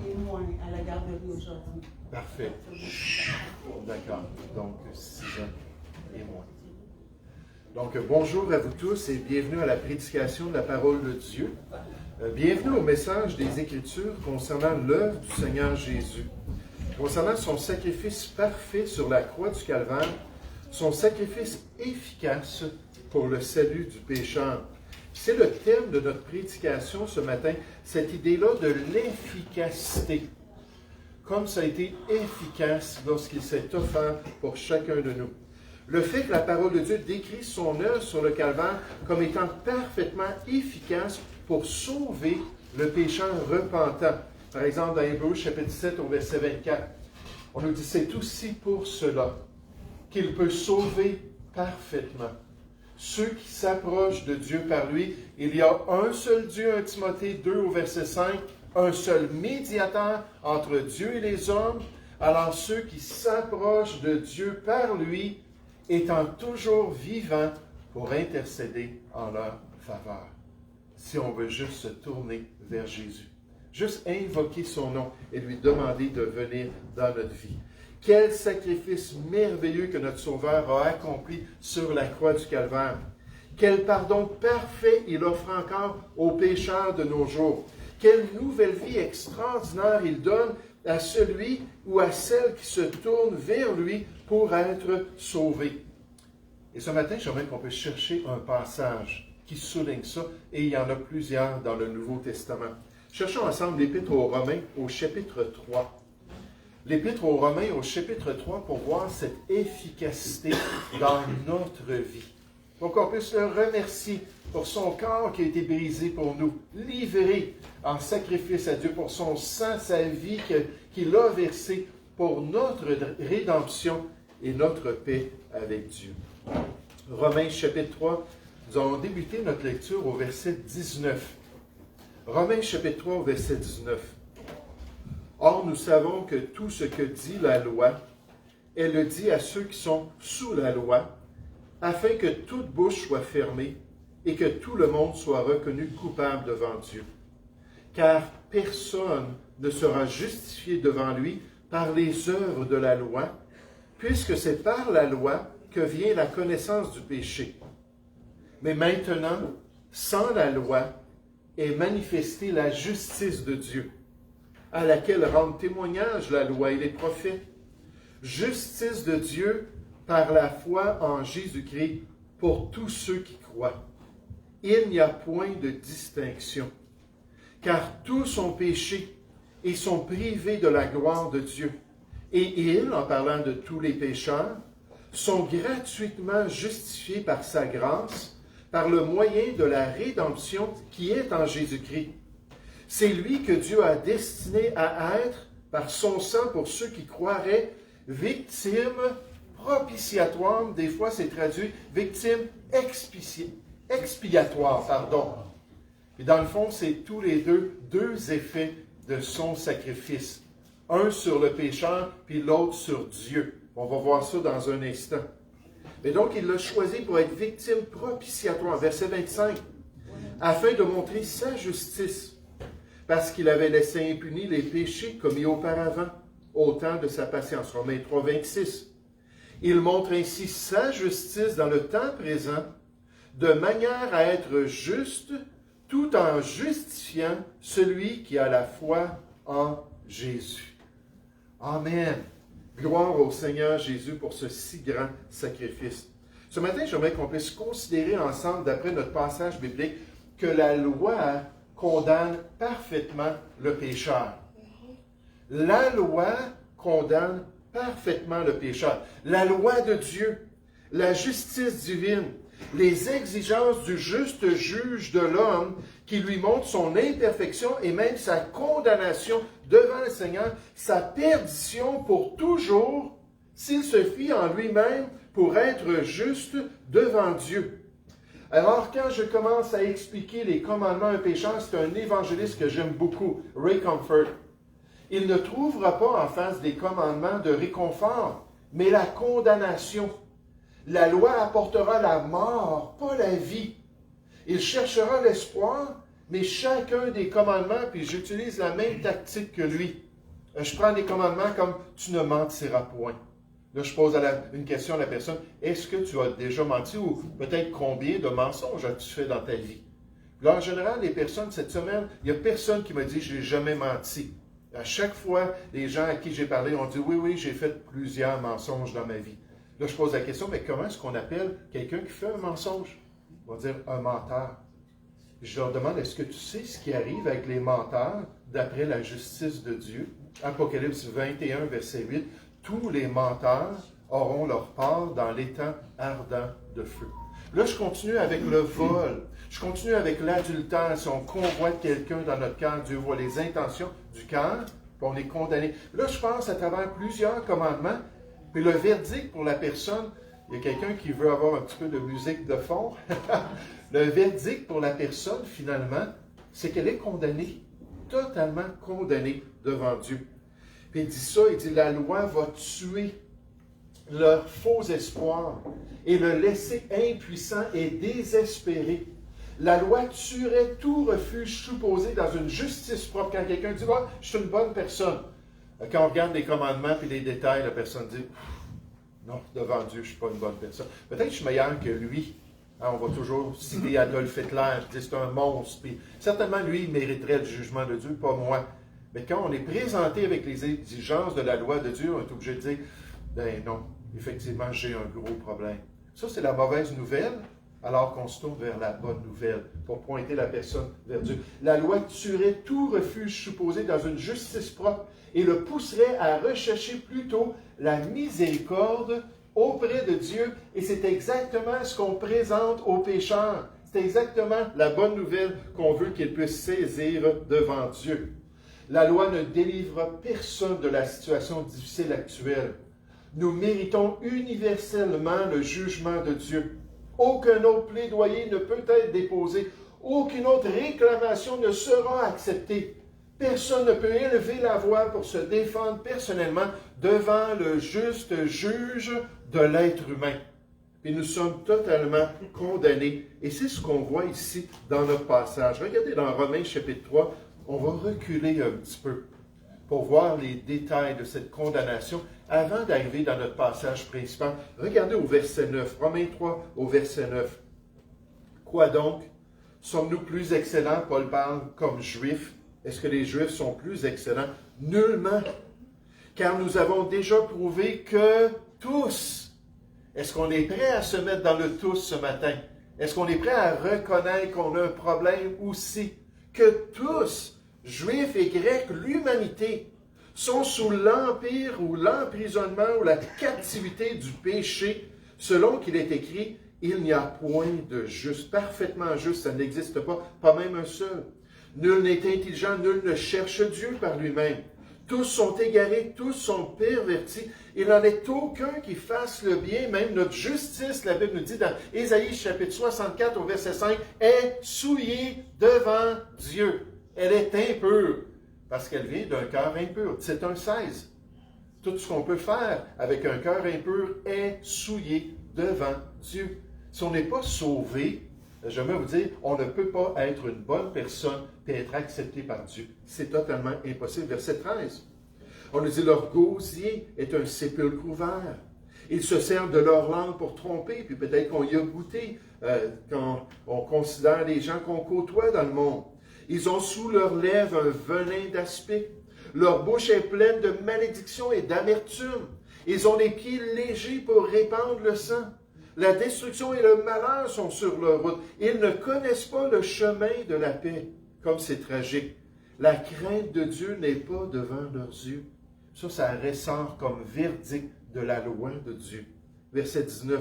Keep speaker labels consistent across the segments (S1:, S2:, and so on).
S1: témoin à la garderie aujourd'hui.
S2: Parfait. D'accord. Donc, 6 ans et moins. Donc, bonjour à vous tous et bienvenue à la prédication de la parole de Dieu. Bienvenue au message des Écritures concernant l'œuvre du Seigneur Jésus. Concernant son sacrifice parfait sur la croix du Calvaire, son sacrifice efficace pour le salut du pécheur. C'est le thème de notre prédication ce matin, cette idée-là de l'efficacité. Comme ça a été efficace lorsqu'il s'est offert pour chacun de nous. Le fait que la parole de Dieu décrit son œuvre sur le Calvaire comme étant parfaitement efficace pour sauver le pécheur repentant. Par exemple, dans Hébreux chapitre 7 au verset 24, on nous dit « C'est aussi pour cela qu'il peut sauver parfaitement ceux qui s'approchent de Dieu par lui. Il y a un seul Dieu, 1 Timothée 2 au verset 5, un seul médiateur entre Dieu et les hommes. Alors ceux qui s'approchent de Dieu par lui, étant toujours vivants pour intercéder en leur faveur. » Si on veut juste se tourner vers Jésus, juste invoquer son nom et lui demander de venir dans notre vie. Quel sacrifice merveilleux que notre Sauveur a accompli sur la croix du Calvaire. Quel pardon parfait il offre encore aux pécheurs de nos jours. Quelle nouvelle vie extraordinaire il donne à celui ou à celle qui se tourne vers lui pour être sauvé. Et ce matin, j'aimerais qu'on puisse chercher un passage qui souligne ça, et il y en a plusieurs dans le Nouveau Testament. Cherchons ensemble l'Épître aux Romains au chapitre 3. L'Épître aux Romains au chapitre 3 pour voir cette efficacité dans notre vie. Pour qu'on puisse le remercier pour son corps qui a été brisé pour nous, livré en sacrifice à Dieu pour son sang, sa vie qu'il a versé pour notre rédemption et notre paix avec Dieu. Romains chapitre 3, nous allons débuter notre lecture au verset 19. Romains chapitre 3 au verset 19. Or, nous savons que tout ce que dit la loi, elle le dit à ceux qui sont sous la loi, afin que toute bouche soit fermée et que tout le monde soit reconnu coupable devant Dieu. Car personne ne sera justifié devant lui par les œuvres de la loi, puisque c'est par la loi que vient la connaissance du péché. Mais maintenant, sans la loi, est manifestée la justice de Dieu, à laquelle rendent témoignage la loi et les prophètes. Justice de Dieu par la foi en Jésus-Christ pour tous ceux qui croient. Il n'y a point de distinction, car tous ont péché et sont privés de la gloire de Dieu. Et ils, en parlant de tous les pécheurs, sont gratuitement justifiés par sa grâce, par le moyen de la rédemption qui est en Jésus-Christ. C'est lui que Dieu a destiné à être, par son sang pour ceux qui croiraient, victime propitiatoire, des fois c'est traduit, victime expiatoire, Et dans le fond, c'est tous les deux effets de son sacrifice. Un sur le pécheur, puis l'autre sur Dieu. On va voir ça dans un instant. Mais donc, il l'a choisi pour être victime propitiatoire, verset 25, afin de montrer sa justice, parce qu'il avait laissé impunis les péchés commis auparavant, au temps de sa patience. Romains 3, 26. Il montre ainsi sa justice dans le temps présent, de manière à être juste, tout en justifiant celui qui a la foi en Jésus. Amen. Gloire au Seigneur Jésus pour ce si grand sacrifice. Ce matin, j'aimerais qu'on puisse considérer ensemble, d'après notre passage biblique, que la loi condamne parfaitement le pécheur. La loi condamne parfaitement le pécheur. La loi de Dieu, la justice divine, les exigences du juste juge de l'homme qui lui montre son imperfection et même sa condamnation devant le Seigneur, sa perdition pour toujours, s'il se fie en lui-même pour être juste devant Dieu. Alors, quand je commence à expliquer les commandements à un pécheur, c'est un évangéliste que j'aime beaucoup, Ray Comfort. Il ne trouvera pas en face des commandements de réconfort, mais la condamnation. La loi apportera la mort, pas la vie. Il cherchera l'espoir, Mais chacun des commandements, puis j'utilise la même tactique que lui. Je prends des commandements comme « tu ne mentiras point ». Là, je pose une question à la personne, « Est-ce que tu as déjà menti ou peut-être combien de mensonges as-tu fait dans ta vie? » Là, en général, les personnes, cette semaine, il n'y a personne qui m'a dit « je n'ai jamais menti ». À chaque fois, les gens à qui j'ai parlé ont dit « oui, j'ai fait plusieurs mensonges dans ma vie ». Là, je pose la question, mais comment est-ce qu'on appelle quelqu'un qui fait un mensonge? On va dire un menteur. Je leur demande, est-ce que tu sais ce qui arrive avec les menteurs d'après la justice de Dieu? Apocalypse 21, verset 8. Tous les menteurs auront leur part dans l'étang ardent de feu. Là, je continue avec le vol. Je continue avec l'adultère. Si on convoite quelqu'un dans notre cœur, Dieu voit les intentions du cœur, puis on est condamné. Là, je pense à travers plusieurs commandements, puis le verdict pour la personne, il y a quelqu'un qui veut avoir un petit peu de musique de fond. Le verdict pour la personne, finalement, c'est qu'elle est condamnée, totalement condamnée devant Dieu. Puis il dit ça, il dit, la loi va tuer leur faux espoir et le laisser impuissant et désespéré. La loi tuerait tout refuge supposé dans une justice propre. Quand quelqu'un dit, ah, je suis une bonne personne. Quand on regarde les commandements et les détails, la personne dit, non, devant Dieu, je ne suis pas une bonne personne. Peut-être que je suis meilleur que lui. Hein, on va toujours citer Adolf Hitler, je dis c'est un monstre. Puis, certainement, lui, il mériterait le jugement de Dieu, pas moi. Mais quand on est présenté avec les exigences de la loi de Dieu, on est obligé de dire, ben non, effectivement, j'ai un gros problème. Ça, c'est la mauvaise nouvelle, alors qu'on se tourne vers la bonne nouvelle pour pointer la personne vers Dieu. La loi tuerait tout refuge supposé dans une justice propre et le pousserait à rechercher plutôt la miséricorde auprès de Dieu. Et c'est exactement ce qu'on présente aux pécheurs. C'est exactement la bonne nouvelle qu'on veut qu'ils puissent saisir devant Dieu. La loi ne délivre personne de la situation difficile actuelle. Nous méritons universellement le jugement de Dieu. Aucun autre plaidoyer ne peut être déposé. Aucune autre réclamation ne sera acceptée. Personne ne peut élever la voix pour se défendre personnellement devant le juste juge de l'être humain. Et nous sommes totalement condamnés. Et c'est ce qu'on voit ici dans notre passage. Regardez dans Romains chapitre 3, on va reculer un petit peu pour voir les détails de cette condamnation avant d'arriver dans notre passage principal. Regardez au verset 9, Romains 3 au verset 9. Quoi donc? Sommes-nous plus excellents? Paul parle comme juifs. Est-ce que les Juifs sont plus excellents? Nullement. Car nous avons déjà prouvé que tous, est-ce qu'on est prêt à se mettre dans le tous ce matin? Est-ce qu'on est prêt à reconnaître qu'on a un problème aussi? Que tous, Juifs et Grecs, l'humanité, sont sous l'empire ou l'emprisonnement ou la captivité du péché, selon qu'il est écrit, il n'y a point de juste, parfaitement juste, ça n'existe pas, pas même un seul. Nul n'est intelligent, nul ne cherche Dieu par lui-même. Tous sont égarés, tous sont pervertis. Il n'en est aucun qui fasse le bien. Même notre justice, la Bible nous dit dans Ésaïe chapitre 64 au verset 5, est souillée devant Dieu. Elle est impure parce qu'elle vient d'un cœur impur. C'est un 16. Tout ce qu'on peut faire avec un cœur impur est souillé devant Dieu. Si on n'est pas sauvé, j'aimerais vous dire, on ne peut pas être une bonne personne et être accepté par Dieu. C'est totalement impossible. Verset 13. On nous dit, leur gosier est un sépulcre ouvert. Ils se servent de leur langue pour tromper, puis peut-être qu'on y a goûté quand on considère les gens qu'on côtoie dans le monde. Ils ont sous leurs lèvres un venin d'aspic. Leur bouche est pleine de malédiction et d'amertume. Ils ont des pieds légers pour répandre le sang. La destruction et le malheur sont sur leur route. Ils ne connaissent pas le chemin de la paix. Comme c'est tragique. La crainte de Dieu n'est pas devant leurs yeux. Ça ressort comme verdict de la loi de Dieu. Verset 19.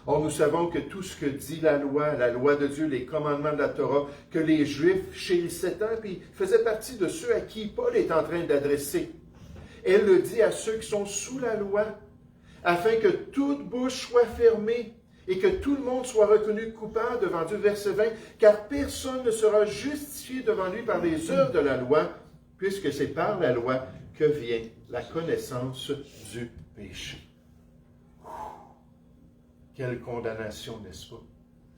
S2: Or, nous savons que tout ce que dit la loi de Dieu, les commandements de la Torah, que les Juifs chérissaient tant, puis faisaient partie de ceux à qui Paul est en train d'adresser. Elle le dit à ceux qui sont sous la loi, afin que toute bouche soit fermée et que tout le monde soit reconnu coupable devant Dieu. Verset 20, car personne ne sera justifié devant lui par les œuvres de la loi, puisque c'est par la loi que vient la connaissance du péché. Quelle condamnation, n'est-ce pas?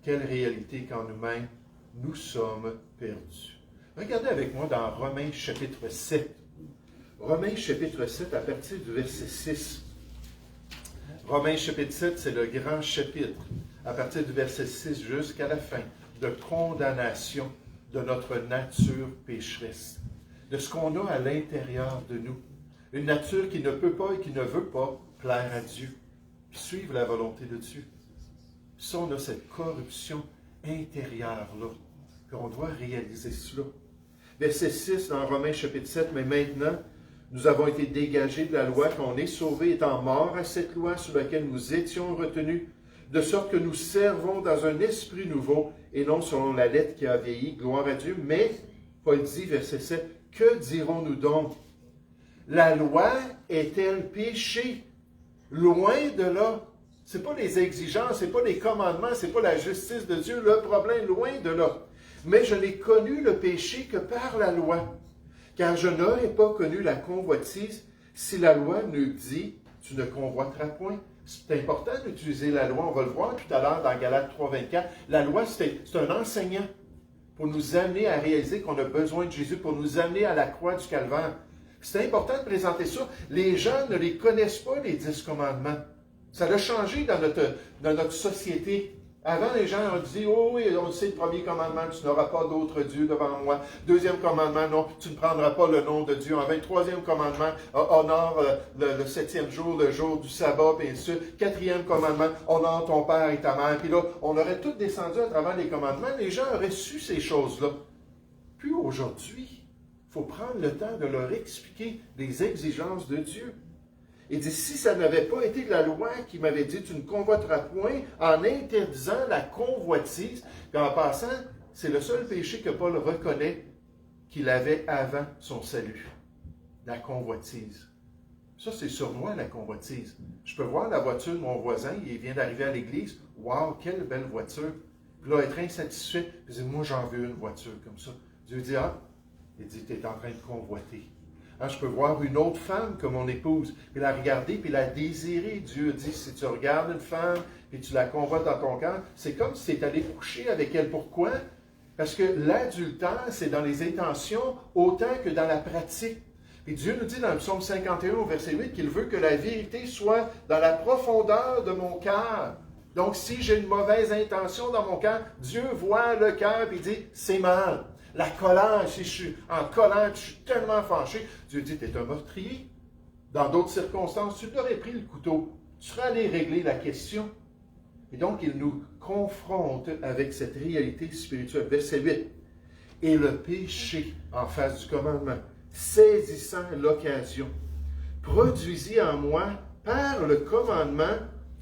S2: Quelle réalité qu'en nous-mêmes, nous sommes perdus. Regardez avec moi dans Romains chapitre 7. Romains chapitre 7 à partir du verset 6. Romains chapitre 7, c'est le grand chapitre, à partir du verset 6 jusqu'à la fin, de condamnation de notre nature pécheresse, de ce qu'on a à l'intérieur de nous. Une nature qui ne peut pas et qui ne veut pas plaire à Dieu, puis suivre la volonté de Dieu. Ça, on a cette corruption intérieure-là, qu'on doit réaliser cela. Verset 6 dans Romains chapitre 7, mais maintenant, nous avons été dégagés de la loi, qu'on est sauvés étant morts à cette loi sur laquelle nous étions retenus, de sorte que nous servons dans un esprit nouveau et non selon la lettre qui a vieilli, gloire à Dieu. Mais, Paul dit, verset 7, que dirons-nous donc? La loi est-elle péché? Loin de là. Ce n'est pas les exigences, ce n'est pas les commandements, ce n'est pas la justice de Dieu, le problème, loin de là. Mais je n'ai connu le péché que par la loi, car je n'aurais pas connu la convoitise si la loi nous dit, tu ne convoiteras point. C'est important d'utiliser la loi, on va le voir tout à l'heure dans Galates 3.24. La loi, c'est un enseignant pour nous amener à réaliser qu'on a besoin de Jésus, pour nous amener à la croix du Calvaire. C'est important de présenter ça. Les gens ne les connaissent pas, les 10 commandements. Ça a changé dans notre société. Avant, les gens ont dit, oh oui, on sait le premier commandement, tu n'auras pas d'autre Dieu devant moi. Deuxième commandement, non, tu ne prendras pas le nom de Dieu en vain. Troisième commandement, honore le 7e jour, le jour du sabbat, bien sûr. Quatrième commandement, honore ton père et ta mère. Puis là, on aurait tout descendu à travers les commandements. Les gens auraient su ces choses-là. Puis aujourd'hui, il faut prendre le temps de leur expliquer les exigences de Dieu. Il dit, si ça n'avait pas été la loi qui m'avait dit, tu ne convoiteras point, en interdisant la convoitise, puis en passant, c'est le seul péché que Paul reconnaît qu'il avait avant son salut, la convoitise. Ça, c'est sournois, la convoitise. Je peux voir la voiture de mon voisin, il vient d'arriver à l'église, « Wow, quelle belle voiture! » Puis là, être insatisfait, il dit, « Moi, j'en veux une voiture comme ça. » Dieu dit, « Ah, il dit, tu es en train de convoiter. » Je peux voir une autre femme comme mon épouse, puis la regarder, puis la désirer. Dieu dit, si tu regardes une femme, puis tu la convoites dans ton cœur, c'est comme si tu es allé coucher avec elle. Pourquoi? Parce que l'adultère, c'est dans les intentions autant que dans la pratique. Et Dieu nous dit dans le psaume 51 au verset 8 qu'il veut que la vérité soit dans la profondeur de mon cœur. Donc, si j'ai une mauvaise intention dans mon cœur, Dieu voit le cœur et dit, c'est mal. La colère, si je suis en colère, je suis tellement fâché, Dieu dit, tu es un meurtrier. Dans d'autres circonstances, tu t'aurais pris le couteau, tu serais allé régler la question. Et donc, il nous confronte avec cette réalité spirituelle. Verset 8. Et le péché, en face du commandement, saisissant l'occasion, produisit en moi, par le commandement,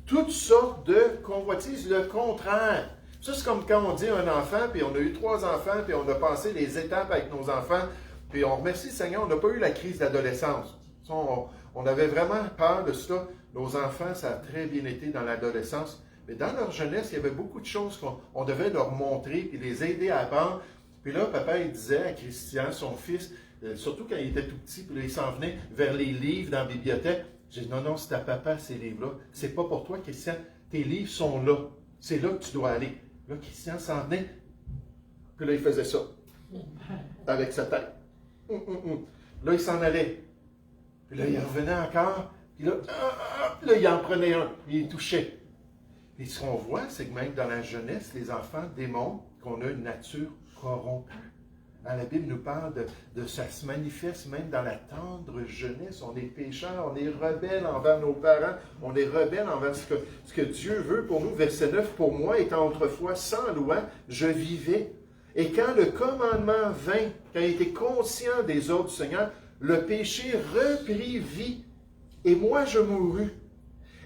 S2: toutes sortes de convoitises, le contraire. Ça, c'est comme quand on dit à un enfant, puis on a eu 3 enfants, puis on a passé les étapes avec nos enfants, puis on remercie le Seigneur, on n'a pas eu la crise d'adolescence. On avait vraiment peur de cela. Nos enfants, ça a très bien été dans l'adolescence. Mais dans leur jeunesse, il y avait beaucoup de choses qu'on devait leur montrer, puis les aider à apprendre. Puis là, papa, il disait à Christian, son fils, surtout quand il était tout petit, puis là, il s'en venait vers les livres dans la bibliothèque. J'ai dit, non, c'est à papa, ces livres-là. C'est pas pour toi, Christian. Tes livres sont là. C'est là que tu dois aller. Là, Christian s'en venait. Puis là, il faisait ça. Avec sa tête. Là, il s'en allait. Puis là, il revenait encore. Puis là, il en prenait un. Puis il touchait. Et ce qu'on voit, c'est que même dans la jeunesse, les enfants démontrent qu'on a une nature corrompue. La Bible nous parle de ça se manifeste même dans la tendre jeunesse. On est pécheurs, on est rebelles envers nos parents, on est rebelles envers ce que Dieu veut pour nous. Verset 9, pour moi, étant autrefois sans loi, je vivais. Et quand le commandement vint, quand il était conscient des ordres du Seigneur, le péché reprit vie, et moi je mourus.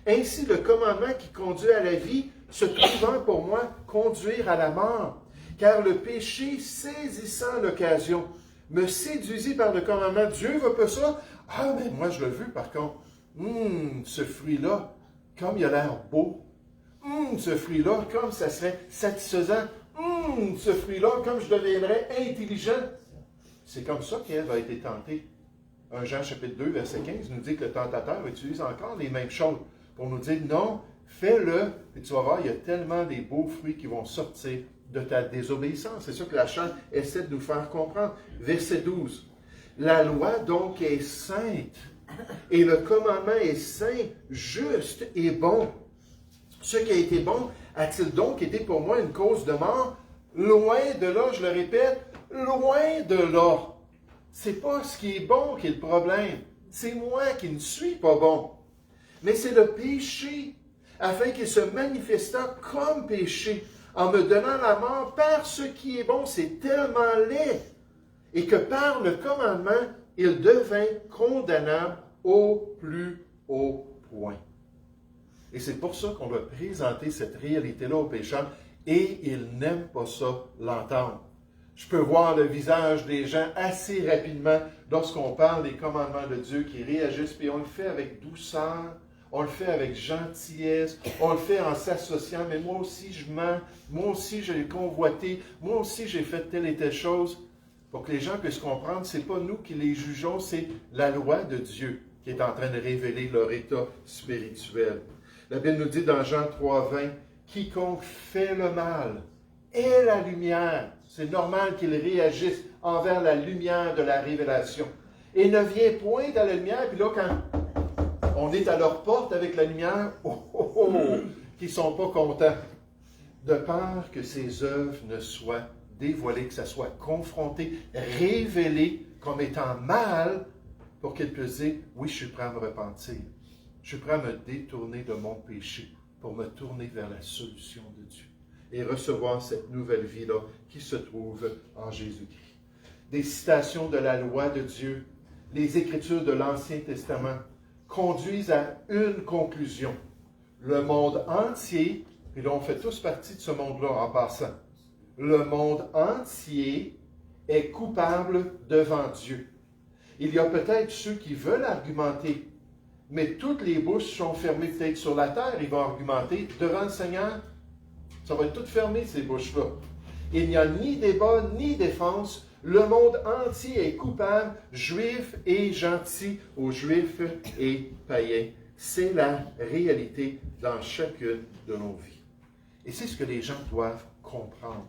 S2: Ainsi, le commandement qui conduit à la vie, se trouvant pour moi conduire à la mort. Car le péché, saisissant l'occasion, me séduisit par le commandement. Dieu ne veut pas ça. Ah, mais moi, je le veux, par contre. Ce fruit-là, comme il a l'air beau. Ce fruit-là, comme ça serait satisfaisant. Ce fruit-là, comme je deviendrais intelligent. C'est comme ça qu'Ève a été tentée. 1 Jean chapitre 2, verset 15, nous dit que le tentateur utilise encore les mêmes choses pour nous dire, non, fais-le, et tu vas voir, il y a tellement des beaux fruits qui vont sortir de ta désobéissance. C'est ça que la chair essaie de nous faire comprendre. Verset 12. La loi donc est sainte, et le commandement est saint, juste et bon. Ce qui a été bon a-t-il donc été pour moi une cause de mort? Loin de là, je le répète, loin de là. C'est pas ce qui est bon qui est le problème. C'est moi qui ne suis pas bon. Mais c'est le péché, afin qu'il se manifestant comme péché, en me donnant la mort par ce qui est bon. C'est tellement laid. Et que par le commandement, il devint condamnable au plus haut point. Et c'est pour ça qu'on doit présenter cette réalité-là aux pécheurs, et ils n'aiment pas ça, l'entendre. Je peux voir le visage des gens assez rapidement lorsqu'on parle des commandements de Dieu qui réagissent, puis on le fait avec douceur, on le fait avec gentillesse, on le fait en s'associant, mais moi aussi je mens, moi aussi j'ai convoité, moi aussi j'ai fait telle et telle chose. Pour que les gens puissent comprendre, ce n'est pas nous qui les jugeons, c'est la loi de Dieu qui est en train de révéler leur état spirituel. La Bible nous dit dans Jean 3,20, « Quiconque fait le mal est la lumière. » C'est normal qu'ils réagissent envers la lumière de la révélation. Et ne vient point à la lumière, puis là, quand on est à leur porte avec la lumière, qu'ils ne sont pas contents. De peur que ces œuvres ne soient dévoilées, que ça soit confronté, révélé comme étant mal, pour qu'ils puissent dire, oui, je suis prêt à me repentir. Je suis prêt à me détourner de mon péché pour me tourner vers la solution de Dieu et recevoir cette nouvelle vie-là qui se trouve en Jésus-Christ. Des citations de la loi de Dieu, les Écritures de l'Ancien Testament conduisent à une conclusion. Le monde entier, et là on fait tous partie de ce monde-là en passant, le monde entier est coupable devant Dieu. Il y a peut-être ceux qui veulent argumenter, mais toutes les bouches sont fermées peut-être sur la terre, ils vont argumenter devant le Seigneur. Ça va être tout fermé, ces bouches-là. Il n'y a ni débat, ni défense. Le monde entier est coupable, juif et gentil, aux juifs et païens. C'est la réalité dans chacune de nos vies. Et c'est ce que les gens doivent comprendre.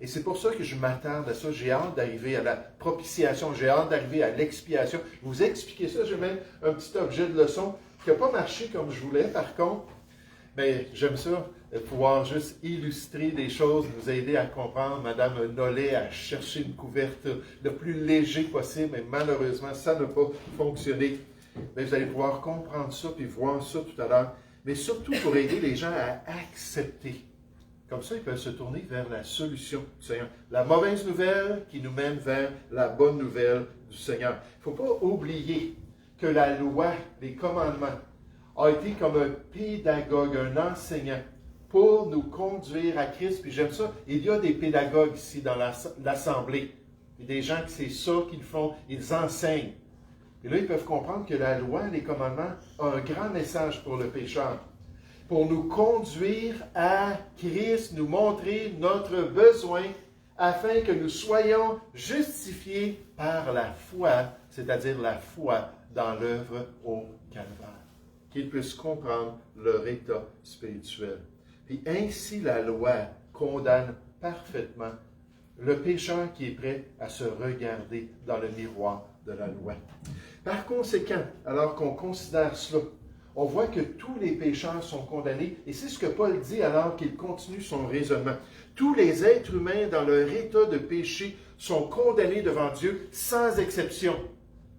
S2: Et c'est pour ça que je m'attarde à ça. J'ai hâte d'arriver à la propitiation. J'ai hâte d'arriver à l'expiation. Vous expliquer ça. J'ai même un petit objet de leçon qui n'a pas marché comme je voulais. Par contre, mais j'aime ça, pouvoir juste illustrer des choses, vous aider à comprendre. Madame Nollet a cherché une couverte le plus léger possible, mais malheureusement, ça n'a pas fonctionné. Mais vous allez pouvoir comprendre ça puis voir ça tout à l'heure. Mais surtout pour aider les gens à accepter. Comme ça, ils peuvent se tourner vers la solution du Seigneur. La mauvaise nouvelle qui nous mène vers la bonne nouvelle du Seigneur. Il ne faut pas oublier que la loi, les commandements, a été comme un pédagogue, un enseignant, pour nous conduire à Christ. Puis j'aime ça, il y a des pédagogues ici dans l'Assemblée. Il y a des gens qui c'est ça qu'ils font, ils enseignent. Et là, ils peuvent comprendre que la loi, les commandements, ont un grand message pour le pécheur. Pour nous conduire à Christ, nous montrer notre besoin afin que nous soyons justifiés par la foi, c'est-à-dire la foi dans l'œuvre au Calvaire. Qu'ils puissent comprendre leur état spirituel. Puis ainsi la loi condamne parfaitement le pécheur qui est prêt à se regarder dans le miroir de la loi. Par conséquent, alors qu'on considère cela, on voit que tous les pécheurs sont condamnés, et c'est ce que Paul dit alors qu'il continue son raisonnement. Tous les êtres humains dans leur état de péché sont condamnés devant Dieu sans exception.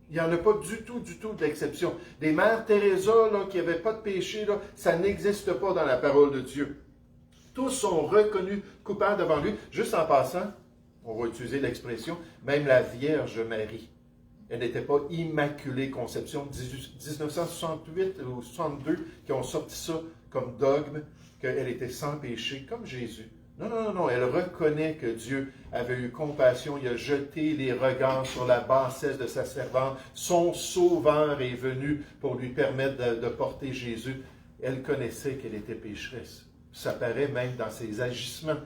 S2: Il n'y en a pas du tout d'exception. Des mères Teresa là, qui n'avaient pas de péché, là, ça n'existe pas dans la parole de Dieu. Tous sont reconnus coupables devant lui. Juste en passant, on va utiliser l'expression, même la Vierge Marie. Elle n'était pas immaculée conception. 1968 ou 62 qui ont sorti ça comme dogme, qu'elle était sans péché, comme Jésus. Non. Elle reconnaît que Dieu avait eu compassion. Il a jeté les regards sur la bassesse de sa servante. Son sauveur est venu pour lui permettre de porter Jésus. Elle connaissait qu'elle était pécheresse. Ça paraît même dans ses agissements,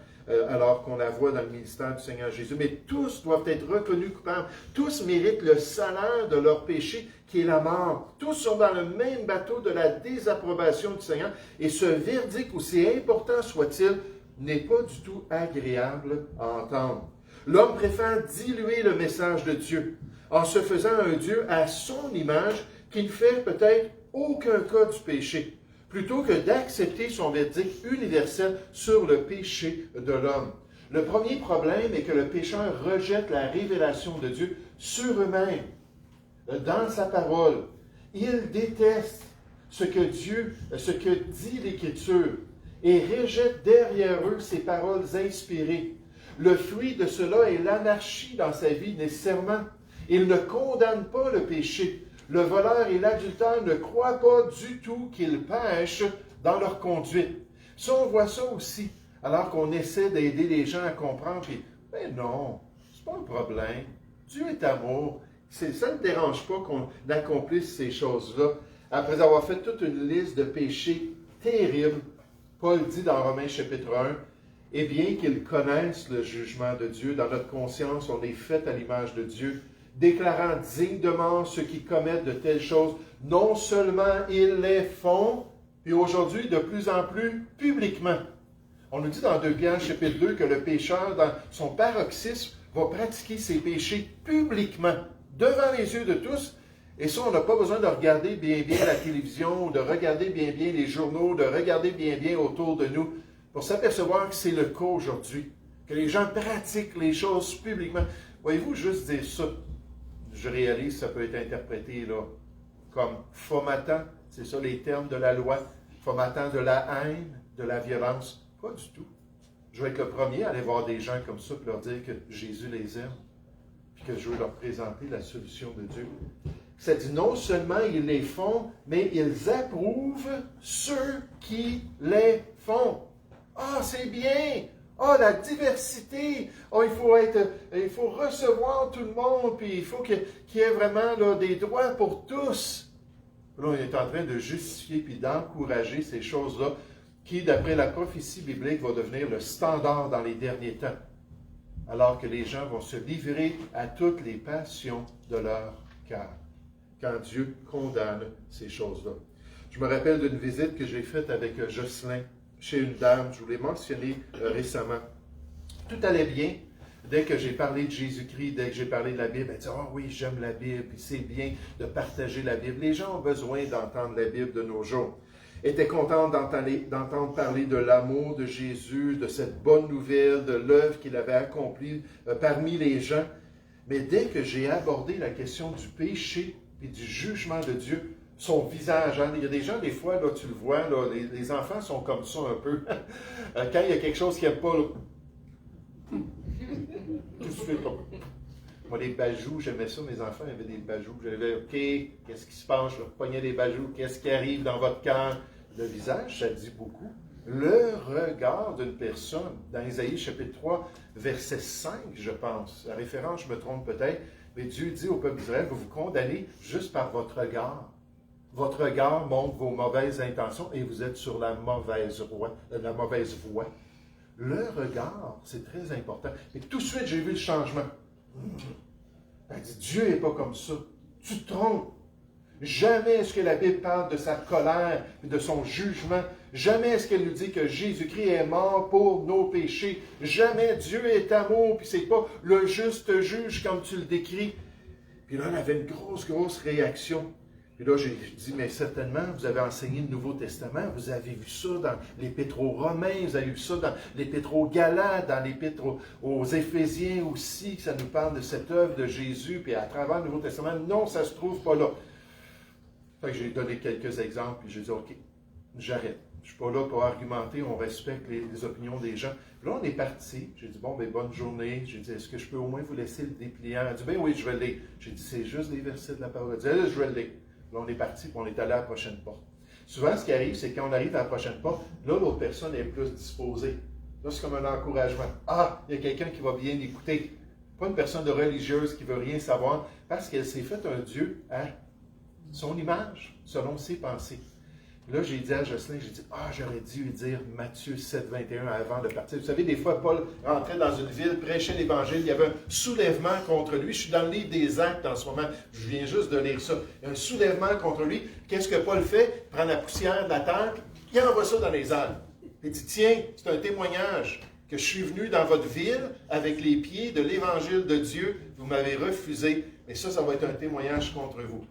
S2: alors qu'on la voit dans le ministère du Seigneur Jésus. Mais tous doivent être reconnus coupables. Tous méritent le salaire de leur péché, qui est la mort. Tous sont dans le même bateau de la désapprobation du Seigneur. Et ce verdict, aussi important soit-il, n'est pas du tout agréable à entendre. L'homme préfère diluer le message de Dieu en se faisant un Dieu à son image qui ne fait peut-être aucun cas du péché, plutôt que d'accepter son verdict universel sur le péché de l'homme. Le premier problème est que le pécheur rejette la révélation de Dieu sur eux-mêmes, dans sa parole. Il déteste ce que dit l'Écriture et rejette derrière eux ses paroles inspirées. Le fruit de cela est l'anarchie dans sa vie, nécessairement. Il ne condamne pas le péché. Le voleur et l'adultère ne croient pas du tout qu'ils pêchent dans leur conduite. Ça, on voit ça aussi, alors qu'on essaie d'aider les gens à comprendre. Puis, mais non, c'est pas un problème. Dieu est amour. Ça ne dérange pas qu'on accomplisse ces choses-là. Après avoir fait toute une liste de péchés terribles, Paul dit dans Romains chapitre 1, « Et bien qu'ils connaissent le jugement de Dieu, dans notre conscience, on est fait à l'image de Dieu, déclarant dignement ceux qui commettent de telles choses, non seulement ils les font, puis aujourd'hui de plus en plus publiquement. » On nous dit dans 2 Pierre chapitre 2 que le pécheur, dans son paroxysme, va pratiquer ses péchés publiquement, devant les yeux de tous. Et ça, on n'a pas besoin de regarder bien la télévision, de regarder bien les journaux, de regarder bien autour de nous, pour s'apercevoir que c'est le cas aujourd'hui, que les gens pratiquent les choses publiquement. Voyez-vous, juste dire ça, je réalise que ça peut être interprété là, comme fomentant, c'est ça les termes de la loi, fomentant de la haine, de la violence. Pas du tout. Je vais être le premier à aller voir des gens comme ça et leur dire que Jésus les aime, puis que je veux leur présenter la solution de Dieu. Ça dit non seulement ils les font, mais ils approuvent ceux qui les font. Ah, c'est bien! Ah, la diversité! Ah, il faut recevoir tout le monde, puis il faut qu'il y ait vraiment là, des droits pour tous. Là, on est en train de justifier puis d'encourager ces choses-là qui, d'après la prophétie biblique, va devenir le standard dans les derniers temps, alors que les gens vont se livrer à toutes les passions de leur cœur, quand Dieu condamne ces choses-là. Je me rappelle d'une visite que j'ai faite avec Jocelyn, chez une dame, je vous l'ai mentionné récemment. Tout allait bien. Dès que j'ai parlé de Jésus-Christ, dès que j'ai parlé de la Bible, elle dit « Ah oui, j'aime la Bible, puis c'est bien de partager la Bible. » Les gens ont besoin d'entendre la Bible de nos jours. Elle était contente d'entendre parler de l'amour de Jésus, de cette bonne nouvelle, de l'œuvre qu'il avait accomplie parmi les gens. Mais dès que j'ai abordé la question du péché et du jugement de Dieu, son visage, hein, il y a des gens, des fois, là, tu le vois, là, les enfants sont comme ça un peu. Quand il y a quelque chose qu'ils n'aiment pas, là, tout de suite, là. Moi, les bajoux, j'aimais ça, mes enfants avaient des bajoux. J'avais, OK, qu'est-ce qui se passe? Je pognais des bajoux, qu'est-ce qui arrive dans votre cœur? Le visage, ça dit beaucoup. Le regard d'une personne, dans Isaïe chapitre 3, verset 5, je pense, la référence, je me trompe peut-être, mais Dieu dit au peuple d'Israël, vous vous condamnez juste par votre regard. Votre regard montre vos mauvaises intentions et vous êtes sur la mauvaise voie. Le regard, c'est très important. Et tout de suite, j'ai vu le changement. Elle dit, Dieu n'est pas comme ça. Tu te trompes. Jamais est-ce que la Bible parle de sa colère et de son jugement. Jamais est-ce qu'elle nous dit que Jésus-Christ est mort pour nos péchés. Jamais Dieu est amour, puis c'est pas le juste juge comme tu le décris. Puis là, elle avait une grosse réaction. Puis là, j'ai dit, mais certainement, vous avez enseigné le Nouveau Testament, vous avez vu ça dans l'Épître aux Romains, vous avez vu ça dans l'Épître aux Galates, dans l'Épître aux Éphésiens aussi, que ça nous parle de cette œuvre de Jésus, puis à travers le Nouveau Testament. Non, ça ne se trouve pas là. Fait que j'ai donné quelques exemples, puis j'ai dit, OK, j'arrête. Je ne suis pas là pour argumenter, on respecte les opinions des gens. Puis là, on est parti. J'ai dit, bon, ben bonne journée. J'ai dit, est-ce que je peux au moins vous laisser le dépliant? Elle a dit, ben oui, je vais le lire. J'ai dit, c'est juste des versets de la parole. Elle a dit, je vais le lire. Là, on est parti, puis on est allé à la prochaine porte. Souvent, ce qui arrive, c'est quand on arrive à la prochaine porte, là, l'autre personne est plus disposée. Là, c'est comme un encouragement. Ah, il y a quelqu'un qui va bien écouter. Pas une personne de religieuse qui ne veut rien savoir, parce qu'elle s'est fait un Dieu à son image, selon ses pensées. Là, j'ai dit à Jocelyn, j'ai dit, j'aurais dû lui dire Matthieu 7, 21 avant de partir. Vous savez, des fois, Paul rentrait dans une ville, prêchait l'Évangile, il y avait un soulèvement contre lui. Je suis dans le livre des Actes en ce moment, je viens juste de lire ça. Il y a un soulèvement contre lui. Qu'est-ce que Paul fait? Il prend la poussière de la terre, il envoie ça dans les airs. Il dit, tiens, c'est un témoignage que je suis venu dans votre ville avec les pieds de l'évangile de Dieu. Vous m'avez refusé. Mais ça va être un témoignage contre vous.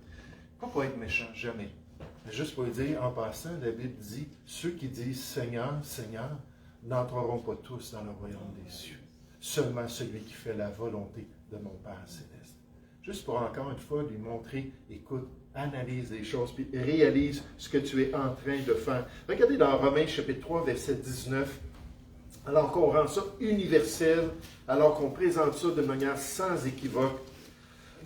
S2: Pas pour être méchant, jamais. Mais juste pour dire, en passant, la Bible dit, ceux qui disent Seigneur, Seigneur, n'entreront pas tous dans le royaume des cieux. Seulement celui qui fait la volonté de mon Père céleste. Juste pour encore une fois lui montrer, écoute, analyse les choses, puis réalise ce que tu es en train de faire. Regardez dans Romains chapitre 3, verset 19, alors qu'on rend ça universel, alors qu'on présente ça de manière sans équivoque.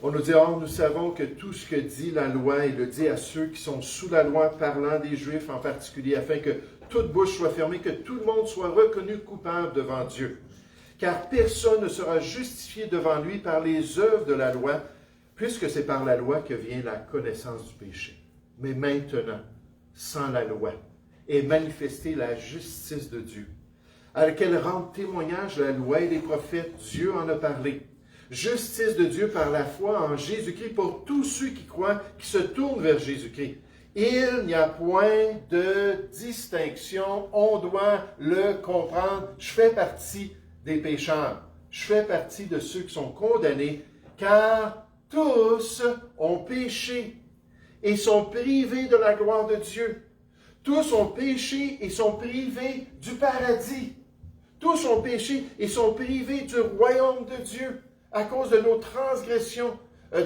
S2: On nous dit, or, nous savons que tout ce que dit la loi, il le dit à ceux qui sont sous la loi, parlant des Juifs en particulier, afin que toute bouche soit fermée, que tout le monde soit reconnu coupable devant Dieu. Car personne ne sera justifié devant lui par les œuvres de la loi, puisque c'est par la loi que vient la connaissance du péché. Mais maintenant, sans la loi, est manifestée la justice de Dieu, à laquelle rendent témoignage la loi et les prophètes. Dieu en a parlé. Justice de Dieu par la foi en Jésus-Christ pour tous ceux qui croient, qui se tournent vers Jésus-Christ. Il n'y a point de distinction, on doit le comprendre. Je fais partie des pécheurs, je fais partie de ceux qui sont condamnés, car tous ont péché et sont privés de la gloire de Dieu. Tous ont péché et sont privés du paradis. Tous ont péché et sont privés du royaume de Dieu à cause de nos transgressions.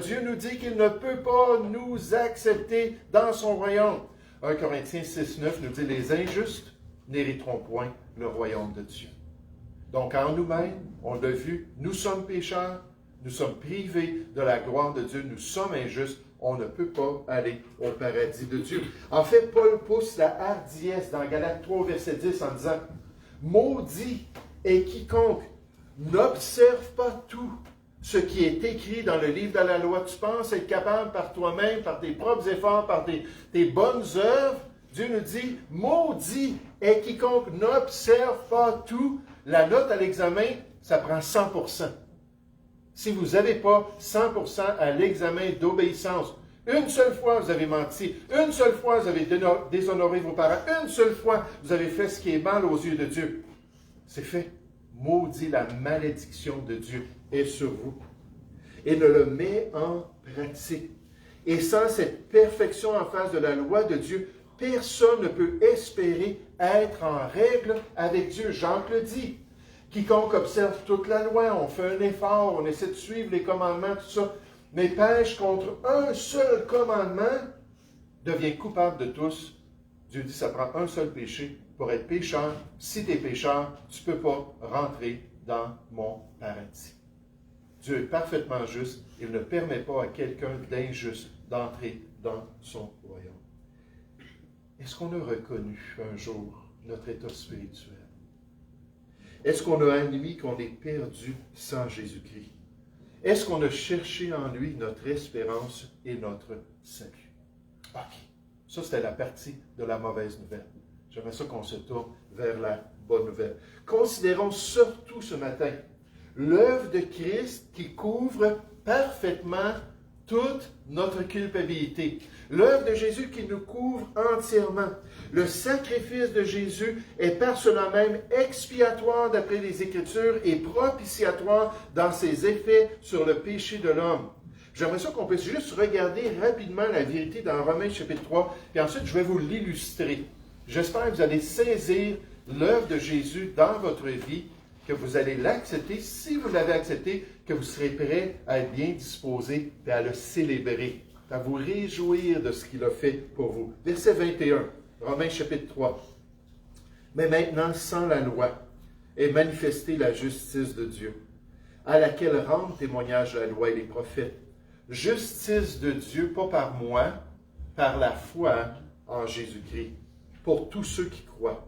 S2: Dieu nous dit qu'il ne peut pas nous accepter dans son royaume. 1 Corinthiens 6, 9 nous dit, les injustes n'hériteront point le royaume de Dieu. Donc en nous-mêmes, on l'a vu, nous sommes pécheurs, nous sommes privés de la gloire de Dieu, nous sommes injustes, on ne peut pas aller au paradis de Dieu. En fait, Paul pousse la hardiesse dans Galates 3, verset 10 en disant, maudit est quiconque n'observe pas tout ce qui est écrit dans le livre de la loi. Tu penses être capable par toi-même, par tes propres efforts, par tes bonnes œuvres. Dieu nous dit, maudit est quiconque n'observe pas tout. La note à l'examen, ça prend 100%. Si vous n'avez pas 100% à l'examen d'obéissance, une seule fois vous avez menti, une seule fois vous avez déshonoré vos parents, une seule fois vous avez fait ce qui est mal aux yeux de Dieu, c'est fait. Maudit, la malédiction de Dieu est sur vous. Et ne le met en pratique. Et sans cette perfection en face de la loi de Dieu, personne ne peut espérer être en règle avec Dieu. Jacques le dit. Quiconque observe toute la loi, on fait un effort, on essaie de suivre les commandements, tout ça, mais pêche contre un seul commandement, devient coupable de tous. Dieu dit, ça prend un seul péché pour être pécheur. Si tu es pécheur, tu ne peux pas rentrer dans mon paradis. Dieu est parfaitement juste. Il ne permet pas à quelqu'un d'injuste d'entrer dans son royaume. Est-ce qu'on a reconnu un jour notre état spirituel? Est-ce qu'on a admis qu'on est perdu sans Jésus-Christ? Est-ce qu'on a cherché en lui notre espérance et notre salut? OK. Ça, c'était la partie de la mauvaise nouvelle. J'aimerais ça qu'on se tourne vers la bonne nouvelle. Considérons surtout ce matin l'œuvre de Christ qui couvre parfaitement toute notre culpabilité. L'œuvre de Jésus qui nous couvre entièrement. Le sacrifice de Jésus est par cela même expiatoire d'après les Écritures et propitiatoire dans ses effets sur le péché de l'homme. J'aimerais ça qu'on puisse juste regarder rapidement la vérité dans Romains chapitre 3, puis ensuite je vais vous l'illustrer. J'espère que vous allez saisir l'œuvre de Jésus dans votre vie, que vous allez l'accepter. Si vous l'avez accepté, que vous serez prêt à être bien disposé et à le célébrer, à vous réjouir de ce qu'il a fait pour vous. Verset 21, Romains chapitre 3. Mais maintenant, sans la loi, est manifestée la justice de Dieu, à laquelle rendent témoignage la loi et les prophètes. Justice de Dieu, pas par moi, par la foi en Jésus-Christ, pour tous ceux qui croient.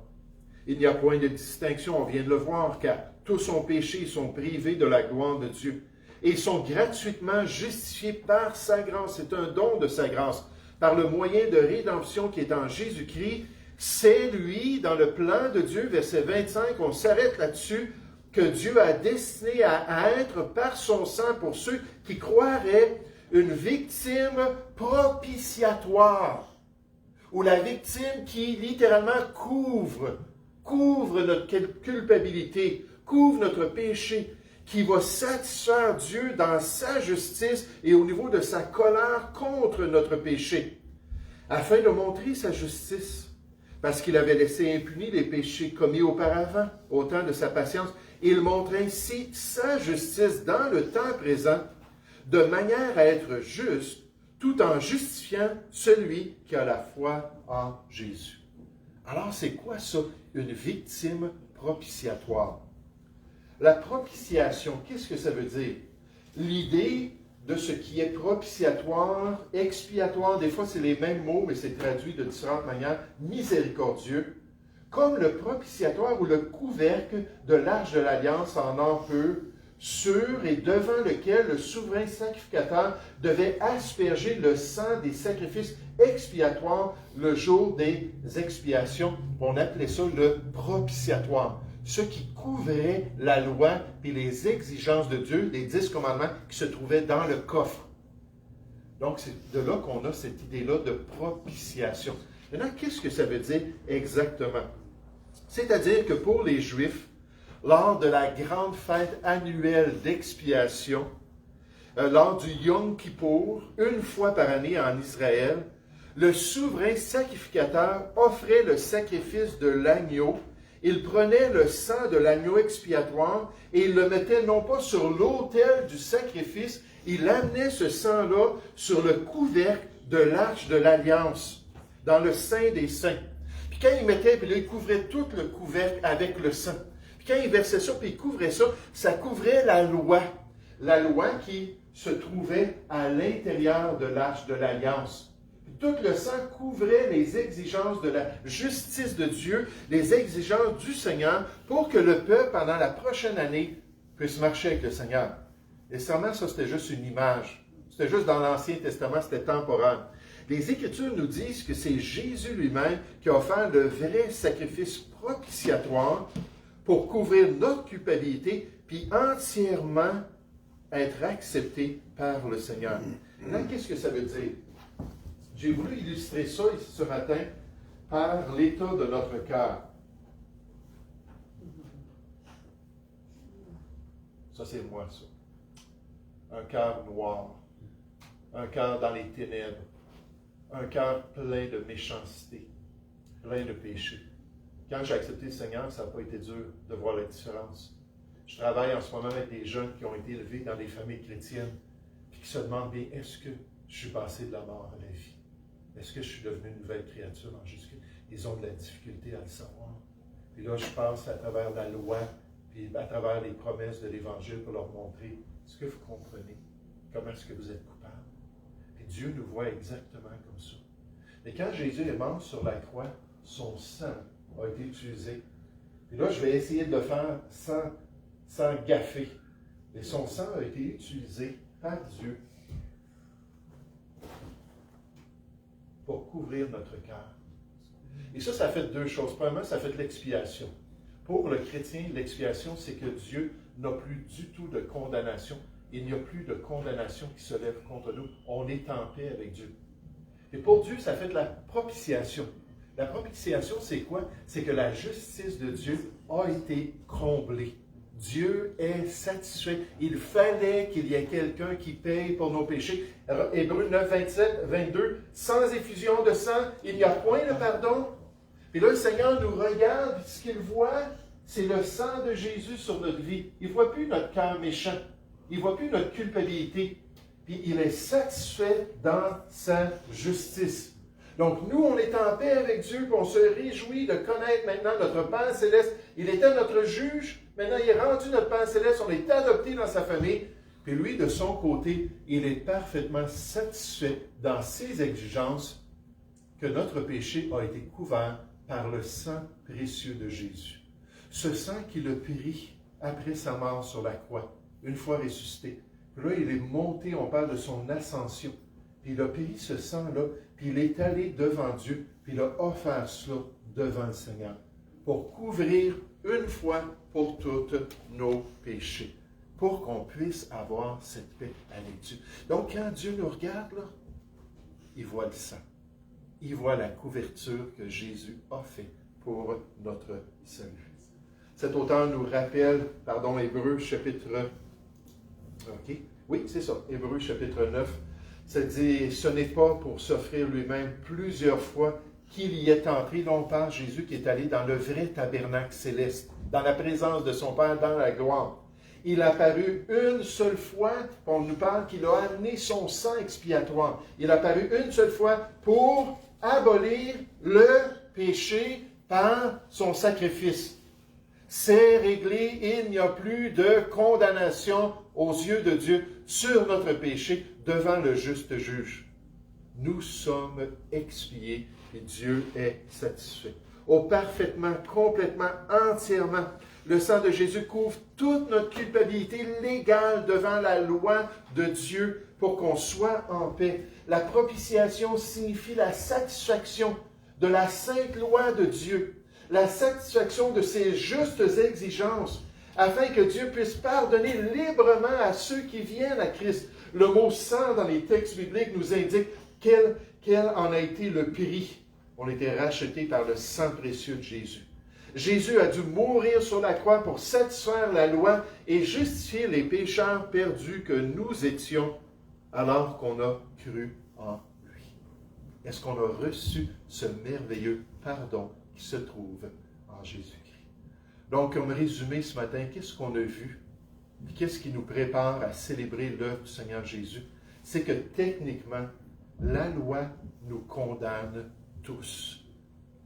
S2: Il n'y a point de distinction, on vient de le voir, car tous ont péché, ils sont privés de la gloire de Dieu. Et ils sont gratuitement justifiés par sa grâce. C'est un don de sa grâce. Par le moyen de rédemption qui est en Jésus-Christ, c'est lui, dans le plan de Dieu, verset 25, on s'arrête là-dessus, que Dieu a destiné à être par son sang pour ceux qui croiraient une victime propitiatoire, ou la victime qui littéralement couvre couvre notre culpabilité, couvre notre péché, qui va satisfaire Dieu dans sa justice et au niveau de sa colère contre notre péché, afin de montrer sa justice, parce qu'il avait laissé impunis les péchés commis auparavant, au temps de sa patience. Il montre ainsi sa justice dans le temps présent, de manière à être juste, tout en justifiant celui qui a la foi en Jésus. Alors, c'est quoi ça, une victime propitiatoire? La propitiation, qu'est-ce que ça veut dire? L'idée de ce qui est propitiatoire, expiatoire, des fois c'est les mêmes mots, mais c'est traduit de différentes manières, miséricordieux, comme le propitiatoire ou le couvercle de l'arche de l'Alliance en or pur, sur et devant lequel le souverain sacrificateur devait asperger le sang des sacrifices expiatoires le jour des expiations. On appelait ça le propitiatoire. Ce qui couvrait la loi et les exigences de Dieu, les 10 commandements qui se trouvaient dans le coffre. Donc, c'est de là qu'on a cette idée-là de propitiation. Maintenant, qu'est-ce que ça veut dire exactement? C'est-à-dire que pour les Juifs, lors de la grande fête annuelle d'expiation, lors du Yom Kippour, une fois par année en Israël, le souverain sacrificateur offrait le sacrifice de l'agneau. Il prenait le sang de l'agneau expiatoire et il le mettait non pas sur l'autel du sacrifice, il amenait ce sang-là sur le couvercle de l'arche de l'Alliance, dans le Saint des Saints. Puis quand il mettait, puis là, il couvrait tout le couvercle avec le sang. Puis quand il versait ça, puis il couvrait ça, ça couvrait la loi qui se trouvait à l'intérieur de l'arche de l'Alliance. Tout le sang couvrait les exigences de la justice de Dieu, les exigences du Seigneur, pour que le peuple, pendant la prochaine année, puisse marcher avec le Seigneur. Nécessairement, ça, c'était juste une image. C'était juste dans l'Ancien Testament, c'était temporaire. Les Écritures nous disent que c'est Jésus lui-même qui a offert le vrai sacrifice propitiatoire pour couvrir notre culpabilité, puis entièrement être accepté par le Seigneur. Là, qu'est-ce que ça veut dire? J'ai voulu illustrer ça ce matin par l'état de notre cœur. Ça, c'est moi, ça. Un cœur noir. Un cœur dans les ténèbres. Un cœur plein de méchanceté. Plein de péché. Quand j'ai accepté le Seigneur, ça n'a pas été dur de voir la différence. Je travaille en ce moment avec des jeunes qui ont été élevés dans des familles chrétiennes et qui se demandent bien, est-ce que je suis passé de la mort à la vie? Est-ce que je suis devenu une nouvelle créature en Jésus? Ils ont de la difficulté à le savoir. Puis là, je passe à travers la loi, puis à travers les promesses de l'Évangile pour leur montrer, est-ce que vous comprenez? Comment est-ce que vous êtes coupable? Puis Dieu nous voit exactement comme ça. Et quand Jésus est mort sur la croix, son sang a été utilisé. Puis là, je vais essayer de le faire sans gaffer. Et son sang a été utilisé par Dieu pour couvrir notre cœur. Et ça fait deux choses. Premièrement, ça fait de l'expiation. Pour le chrétien, l'expiation, c'est que Dieu n'a plus du tout de condamnation. Il n'y a plus de condamnation qui se lève contre nous. On est en paix avec Dieu. Et pour Dieu, ça fait de la propitiation. La propitiation, c'est quoi? C'est que la justice de Dieu a été comblée. Dieu est satisfait. Il fallait qu'il y ait quelqu'un qui paye pour nos péchés. Hébreux 9, 27, 22. Sans effusion de sang, il n'y a point de pardon. Puis là, le Seigneur nous regarde, et ce qu'il voit, c'est le sang de Jésus sur notre vie. Il ne voit plus notre cœur méchant. Il ne voit plus notre culpabilité. Puis il est satisfait dans sa justice. Donc, nous, on est en paix avec Dieu, puis on se réjouit de connaître maintenant notre Père céleste. Il était notre juge. Maintenant, il est rendu notre Père céleste. On est adopté dans sa famille. Puis lui, de son côté, il est parfaitement satisfait dans ses exigences que notre péché a été couvert par le sang précieux de Jésus. Ce sang qu'il a péri après sa mort sur la croix, une fois ressuscité. Puis là, il est monté, on parle de son ascension. Puis il a péri ce sang-là, puis il est allé devant Dieu, puis il a offert cela devant le Seigneur, pour couvrir une fois pour toutes nos péchés, pour qu'on puisse avoir cette paix avec Dieu. Donc, quand Dieu nous regarde, là, il voit le sang. Il voit la couverture que Jésus a fait pour notre salut. Cet auteur nous rappelle, Hébreux chapitre... OK? Oui, c'est ça, Hébreux chapitre 9. Ça dit, ce n'est pas pour s'offrir lui-même plusieurs fois qu'il y est entré. Là, on parle Jésus qui est allé dans le vrai tabernacle céleste, dans la présence de son Père, dans la gloire. Il a apparu une seule fois, on nous parle qu'il a amené son sang expiatoire. Il a apparu une seule fois pour abolir le péché par son sacrifice. C'est réglé, il n'y a plus de condamnation aux yeux de Dieu sur notre péché devant le juste juge. Nous sommes expiés et Dieu est satisfait. Oh, parfaitement, complètement, entièrement. Le sang de Jésus couvre toute notre culpabilité légale devant la loi de Dieu pour qu'on soit en paix. La propitiation signifie la satisfaction de la sainte loi de Dieu, la satisfaction de ses justes exigences, afin que Dieu puisse pardonner librement à ceux qui viennent à Christ. Le mot « sang » dans les textes bibliques nous indique quel en a été le prix. On était rachetés par le sang précieux de Jésus. Jésus a dû mourir sur la croix pour satisfaire la loi et justifier les pécheurs perdus que nous étions alors qu'on a cru en lui. Est-ce qu'on a reçu ce merveilleux pardon qui se trouve en Jésus-Christ? Donc, comme résumé ce matin, qu'est-ce qu'on a vu? Et qu'est-ce qui nous prépare à célébrer l'œuvre du Seigneur Jésus? C'est que techniquement, la loi nous condamne tous.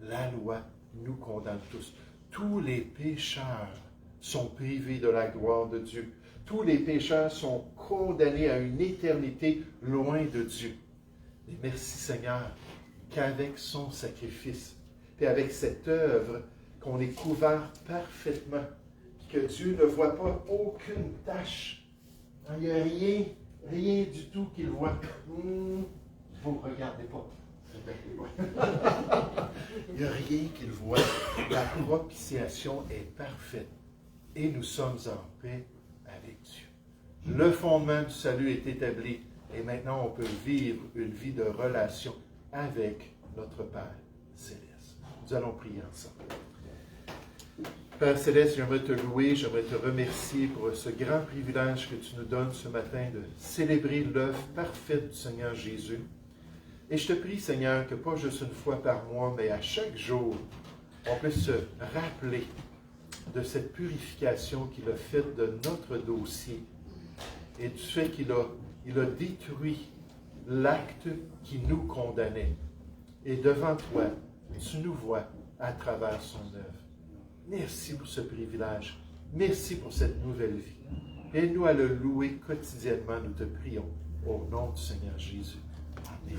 S2: La loi nous condamne tous. Tous les pécheurs sont privés de la gloire de Dieu. Tous les pécheurs sont condamnés à une éternité loin de Dieu. Et merci Seigneur qu'avec son sacrifice et avec cette œuvre, qu'on est couvert parfaitement, que Dieu ne voit pas aucune tache. Il n'y a rien du tout qu'il voit. Vous ne regardez pas. Il n'y a rien qu'il voit. La propitiation est parfaite et nous sommes en paix avec Dieu. Le fondement du salut est établi et maintenant on peut vivre une vie de relation avec notre Père Céleste. Nous allons prier ensemble. Père Céleste, j'aimerais te louer, j'aimerais te remercier pour ce grand privilège que tu nous donnes ce matin de célébrer l'œuvre parfaite du Seigneur Jésus. Et je te prie, Seigneur, que pas juste une fois par mois, mais à chaque jour, on puisse se rappeler de cette purification qu'il a faite de notre dossier et du fait qu'il a détruit l'acte qui nous condamnait. Et devant toi, tu nous vois à travers son œuvre. Merci pour ce privilège. Merci pour cette nouvelle vie. Aide-nous à le louer quotidiennement, nous te prions, au nom du Seigneur Jésus. Amen.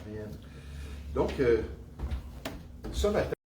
S2: Amen. Donc, ce matin,